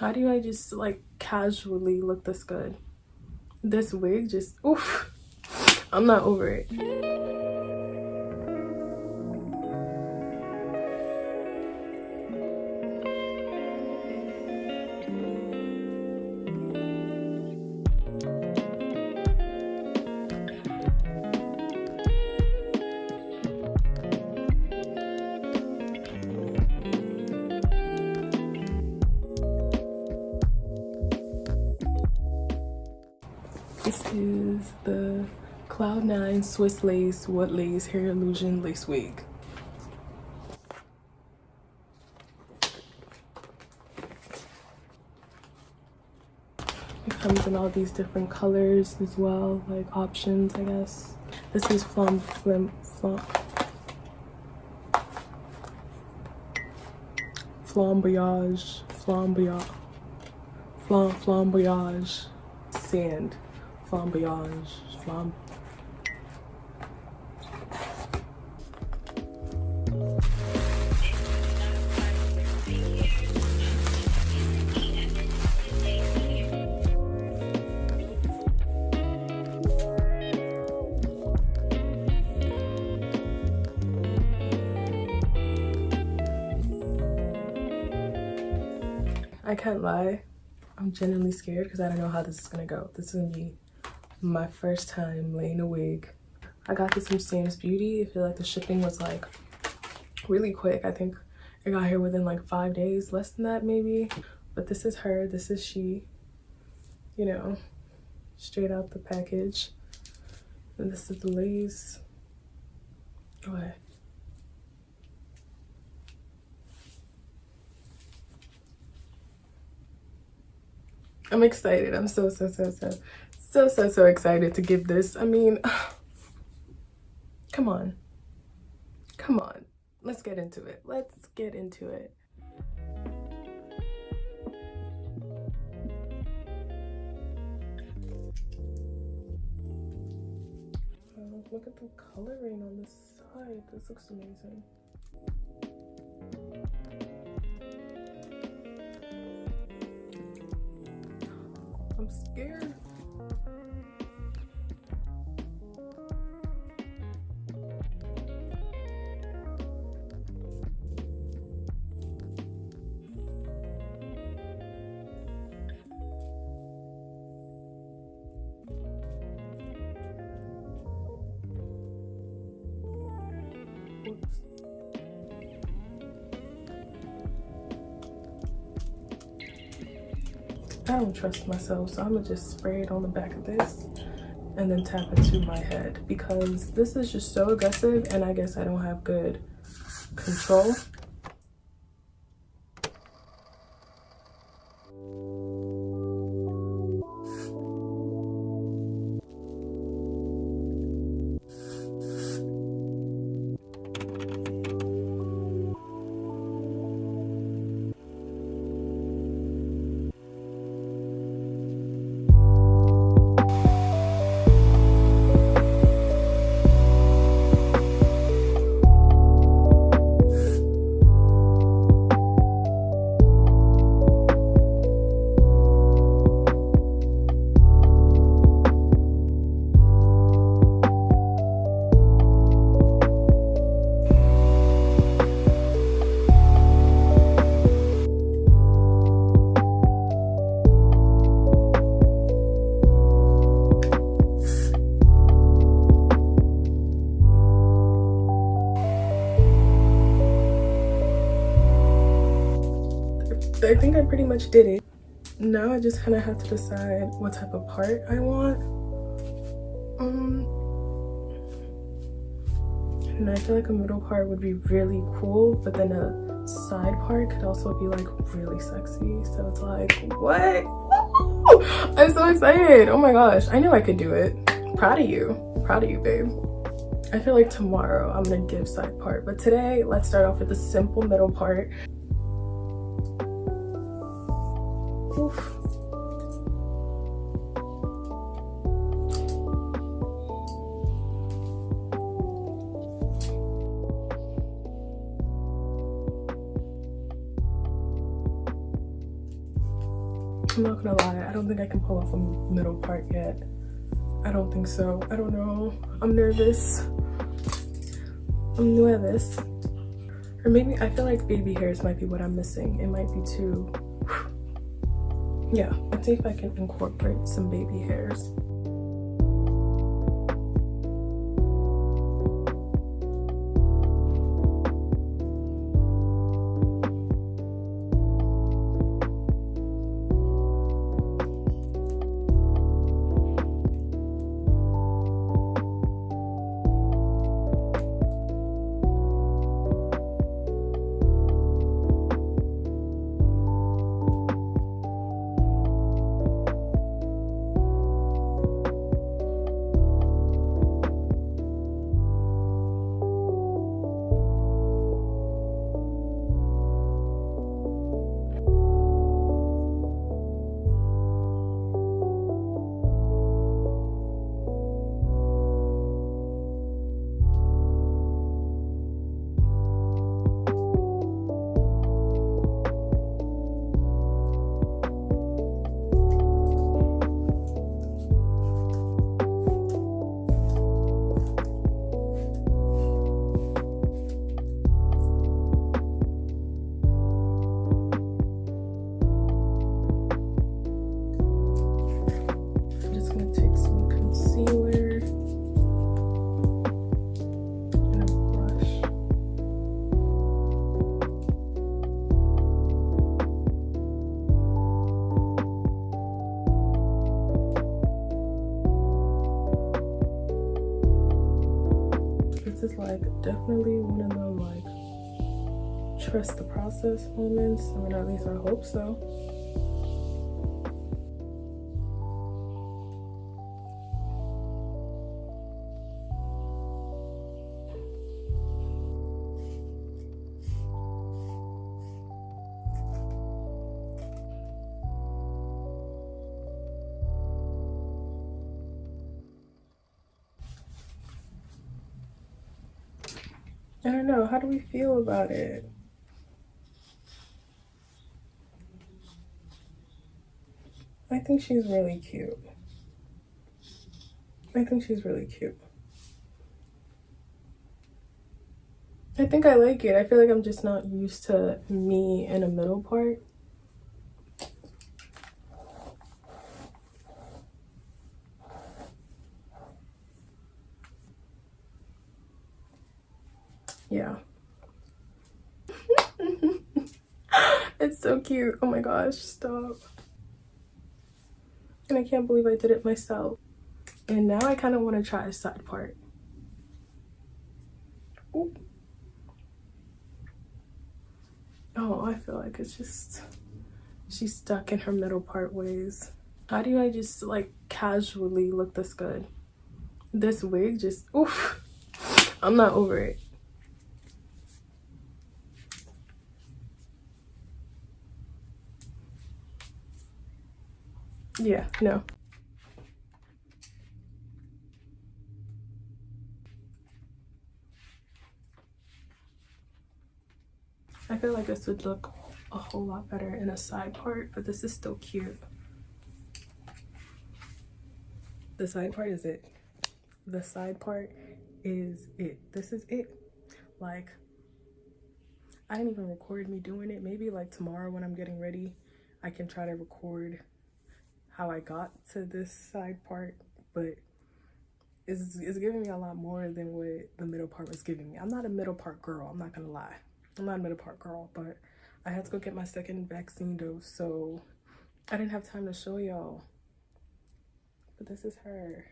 How do I just like casually look this good? This wig just, oof, I'm not over it. This is the Cloud9 Swiss Lace What Lace Hair Illusion Lace Wig. It comes in all these different colors as well, like options, I guess. This is flamboyage. Sand. Flamboyage. I can't lie, I'm genuinely scared because I don't know how this is gonna go. This is gonna be my first time laying a wig. I got this from Sam's Beauty. I feel like the shipping was like really quick. I think it got here within like 5 days, less than that maybe. But this is her, this is she, you know, straight out the package. And this is the lace. Go ahead. I'm excited. I'm so excited to give this. I mean, come on. Let's get into it. Oh, look at the coloring on this side. This looks amazing. I'm scared. Whoops. I don't trust myself, so I'm gonna just spray it on the back of this and then tap into my head because this is just so aggressive and I guess I don't have good control. I think I pretty much did it. Now I just kind of have to decide what type of part I want. And I feel like a middle part would be really cool, but then a side part could also be like really sexy. So it's like, what? Woo! I'm so excited. Oh my gosh, I knew I could do it. Proud of you, babe. I feel like tomorrow I'm gonna give side part, but today let's start off with the simple middle part. Oof. I'm not gonna lie, I don't think I can pull off a middle part yet. I don't think so. I don't know. I'm nervous. I'm new at this. Or maybe I feel like baby hairs might be what I'm missing. It might be too. Yeah, let's see if I can incorporate some baby hairs. This is like definitely one of them like trust the process moments. I mean, at least I hope so. I don't know, how do we feel about it? I think she's really cute. I think she's really cute. I think I like it. I feel like I'm just not used to me in a middle part. Yeah. It's so cute. Oh my gosh, stop. And I can't believe I did it myself. And now I kind of want to try a side part. Ooh. Oh, I feel like it's just, she's stuck in her middle part ways. How do I just like casually look this good? This wig just, oof. I'm not over it. Yeah, no. I feel like this would look a whole lot better in a side part, but this is still cute. The side part is it. The side part is it. This is it. Like, I didn't even record me doing it. Maybe like tomorrow when I'm getting ready, I can try to record how I got to this side part, but it's giving me a lot more than what the middle part was giving me. I'm not a middle part girl, I'm not gonna lie. I'm not a middle part girl, but I had to go get my second vaccine dose, so I didn't have time to show y'all. But this is her.